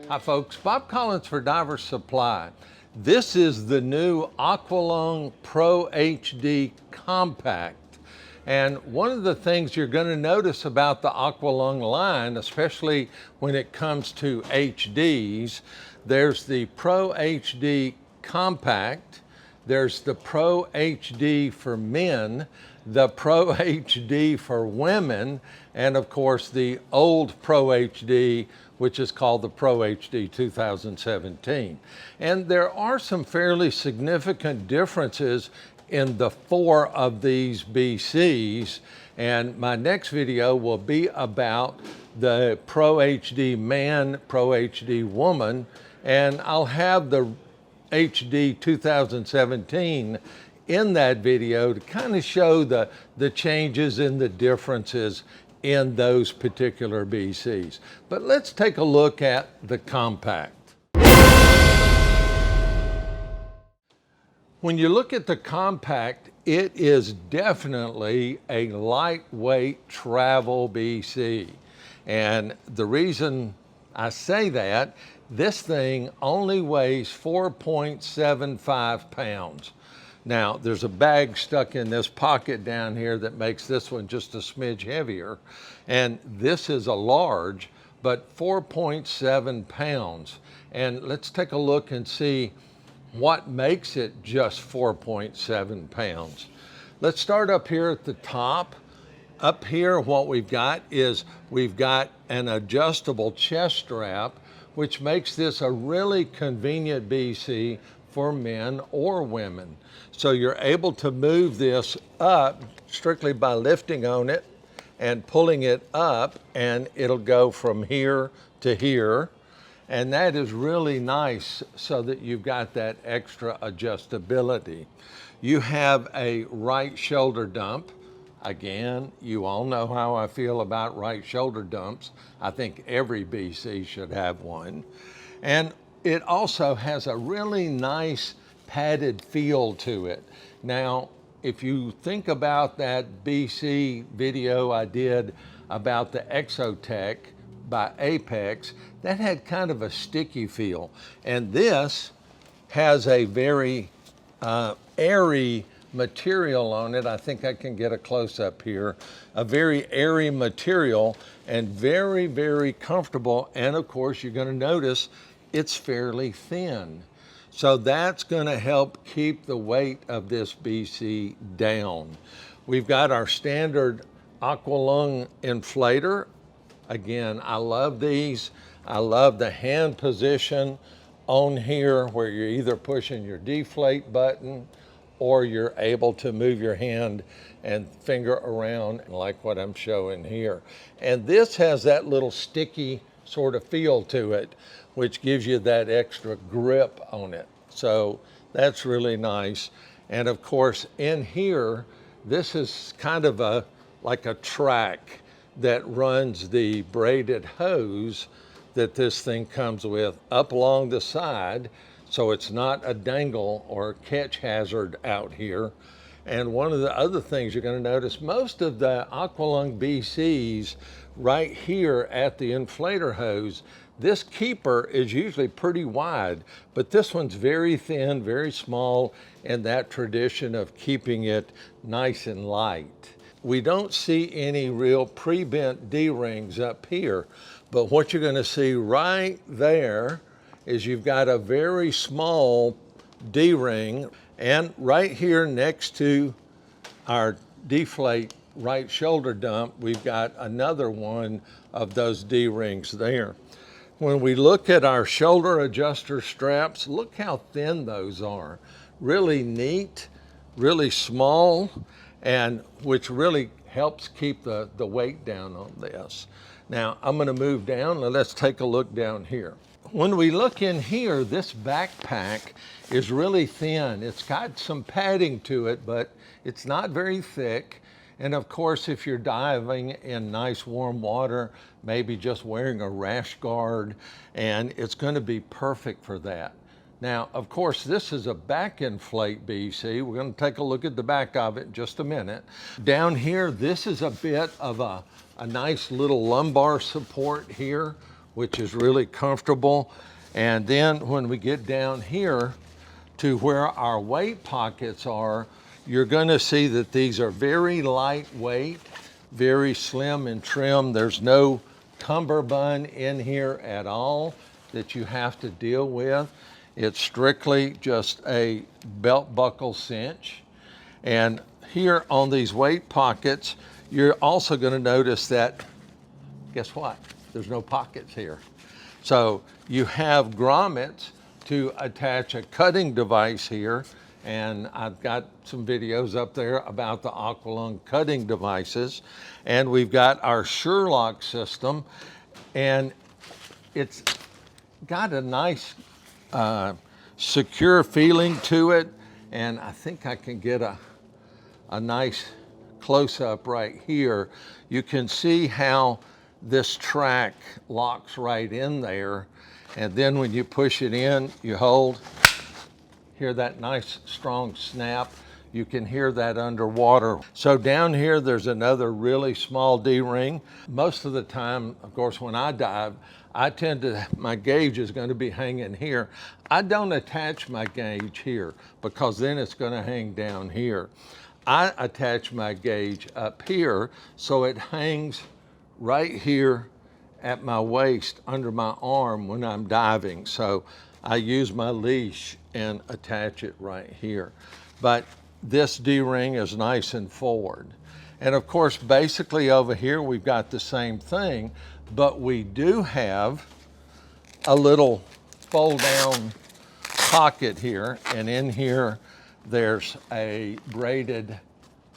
Hi folks, Bob Collins for Diver Supply. This is the new Aqua Pro HD Compact. And one of the things you're going to notice about the Aqua line, especially when it comes to HDs, there's the Pro HD Compact, there's the Pro HD for men, the Pro HD for women, and of course the old Pro HD, which is called the Pro HD 2017. And there are some fairly significant differences in the 4 of these BCs, and my next video will be about the Pro HD man, Pro HD woman, and I'll have the HD 2017 in that video to kind of show the changes and the differences in those particular BCs. But let's take a look at the compact. When you look at the compact, it is definitely a lightweight travel BC. And the reason I say that, this thing only weighs 4.75 pounds. Now, there's a bag stuck in this pocket down here that makes this one just a smidge heavier. And this is a large, but 4.7 pounds. And let's take a look and see what makes it just 4.7 pounds. Let's start up here at the top. Up here, what we've got is we've got an adjustable chest strap, which makes this a really convenient BC for men or women. So you're able to move this up strictly by lifting on it and pulling it up, and it'll go from here to here. And that is really nice so that you've got that extra adjustability. You have a right shoulder dump. Again, you all know how I feel about right shoulder dumps. I think every BC should have one. And it also has a really nice padded feel to it. Now, if you think about that BC video I did about the Exotech by Apex, that had kind of a sticky feel. And this has a very airy material on it. I think I can get a close-up here. A very airy material and very, very comfortable. And of course, you're going to notice it's fairly thin. So that's going to help keep the weight of this BC down. We've got our standard Aqua inflator. Again, I love these. I love the hand position on here where you're either pushing your deflate button or you're able to move your hand and finger around like what I'm showing here. And this has that little sticky sort of feel to it, which gives you that extra grip on it. So that's really nice. And of course, in here, this is kind of like a track that runs the braided hose that this thing comes with up along the side, so it's not a dangle or catch hazard out here. And one of the other things you're going to notice, most of the Aqua BCs right here at the inflator hose, this keeper is usually pretty wide, but this one's very thin, very small, and that tradition of keeping it nice and light. We don't see any real pre-bent D-rings up here, but what you're going to see right there is you've got a very small D-ring, and right here next to our deflate right shoulder dump, we've got another one of those D-rings there. When we look at our shoulder adjuster straps, look how thin those are. Really neat, really small, and which really helps keep the weight down on this. Now, I'm going to move down and let's take a look down here. When we look in here, this backpack is really thin. It's got some padding to it, but it's not very thick. And of course, if you're diving in nice warm water, maybe just wearing a rash guard, and it's going to be perfect for that. Now, of course, this is a back inflate BC. We're going to take a look at the back of it in just a minute. Down here, this is a bit of a nice little lumbar support here which is really comfortable. And then when we get down here to where our weight pockets are, you're going to see that these are very lightweight, very slim and trim. There's no cummerbund in here at all that you have to deal with. It's strictly just a belt buckle cinch. And here on these weight pockets, you're also going to notice that, guess what? There's no pockets here. So you have grommets to attach a cutting device here, and I've got some videos up there about the Aqua cutting devices. And we've got our SURELOCK system, and it's got a nice secure feeling to it. And I think I can get a nice close-up right here. You can see how this track locks right in there, and then when you push it in, you hold, hear that nice strong snap. You can hear that underwater. So down here there's another really small D-ring. Most of the time, of course, when I dive, my gauge is going to be hanging here. I don't attach my gauge here because then it's going to hang down here. I attach my gauge up here so it hangs right here at my waist under my arm when I'm diving. So I use my leash and attach it right here. But this D-ring is nice and forward. And of course, basically over here, we've got the same thing, but we do have a little fold down pocket here. And in here, there's a braided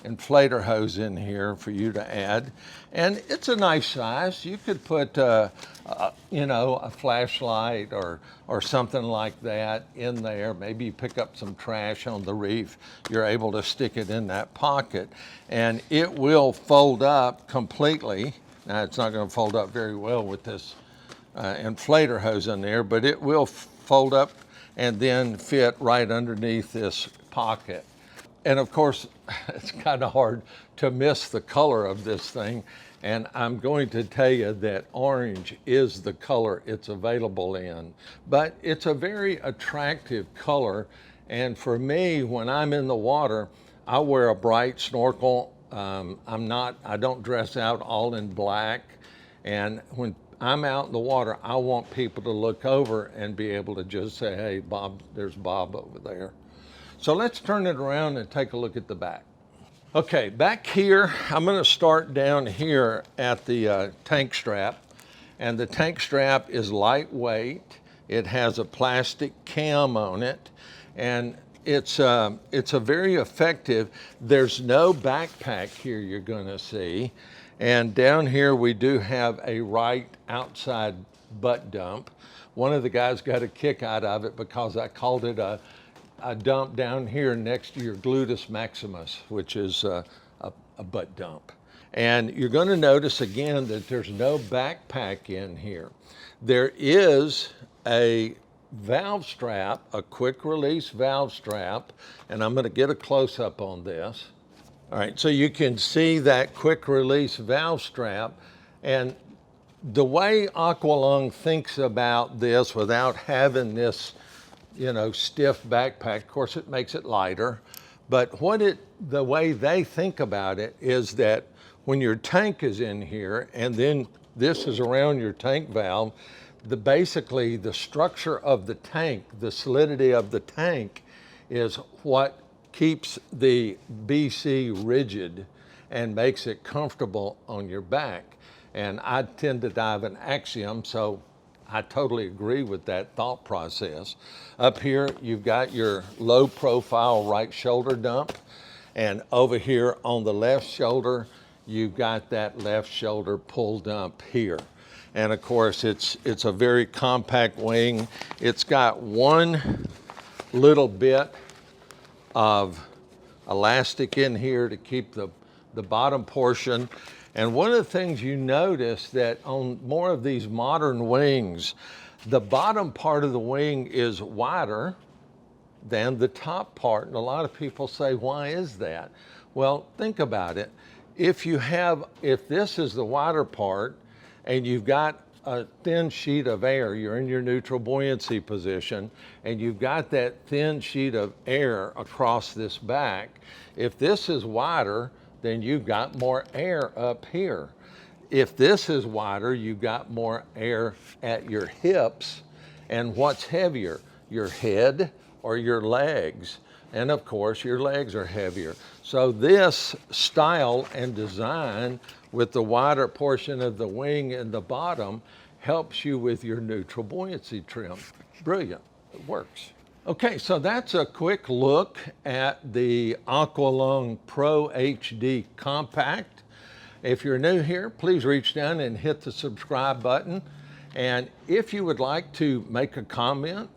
inflator hose in here for you to add, and it's a nice size. You could put you know, a flashlight or something like that in there. Maybe you pick up some trash on the reef, you're able to stick it in that pocket, and it will fold up completely. Now it's not going to fold up very well with this inflator hose in there, but it will fold up and then fit right underneath this pocket. And of course, it's kind of hard to miss the color of this thing. And I'm going to tell you that orange is the color it's available in. But it's a very attractive color. And for me, when I'm in the water, I wear a bright snorkel. I don't dress out all in black. And when I'm out in the water, I want people to look over and be able to just say, hey, Bob, there's Bob over there. So let's turn it around and take a look at the back. Okay, back here, I'm going to start down here at the tank strap. And the tank strap is lightweight. It has a plastic cam on it. And it's a very effective. There's no backpack here you're going to see. And down here we do have a right outside butt dump. One of the guys got a kick out of it because I called it a dump down here next to your gluteus maximus, which is a butt dump. And you're going to notice again that there's no backpack in here. There is a valve strap, a quick release valve strap, and I'm going to get a close-up on this. All right, so you can see that quick release valve strap, and the way Aqua thinks about this without having this, you know, stiff backpack, of course it makes it lighter, but the way they think about it is that when your tank is in here and then this is around your tank valve, basically the structure of the tank, the solidity of the tank is what keeps the BC rigid and makes it comfortable on your back. And I tend to dive in Axiom, so I totally agree with that thought process. Up here, you've got your low profile right shoulder dump. And over here on the left shoulder, you've got that left shoulder pull dump here. And of course, it's a very compact wing. It's got one little bit of elastic in here to keep the bottom portion. And one of the things you notice that on more of these modern wings, the bottom part of the wing is wider than the top part. And a lot of people say, why is that? Well, think about it. If this is the wider part and you've got a thin sheet of air. You're in your neutral buoyancy position, and you've got that thin sheet of air across this back. If this is wider, then you've got more air up here. If this is wider, you've got more air at your hips. And what's heavier, your head or your legs? And of course, your legs are heavier. So this style and design with the wider portion of the wing in the bottom helps you with your neutral buoyancy trim. Brilliant, it works. Okay, so that's a quick look at the Aqua Pro HD Compact. If you're new here, please reach down and hit the subscribe button. And if you would like to make a comment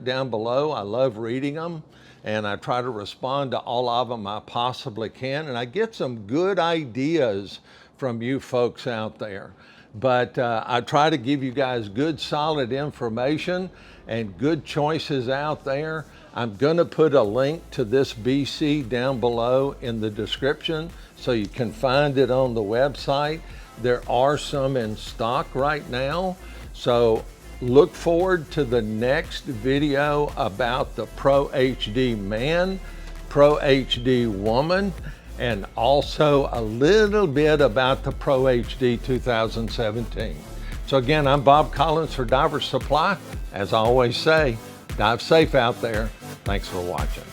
down below. I love reading them, and I try to respond to all of them I possibly can. And I get some good ideas from you folks out there. But I try to give you guys good, solid information and good choices out there. I'm going to put a link to this BC down below in the description so you can find it on the website. There are some in stock right now. So look forward to the next video about the Pro HD man, Pro HD woman, and also a little bit about the Pro HD 2017. So again, I'm Bob Collins for Diver Supply. As I always say, dive safe out there. Thanks for watching.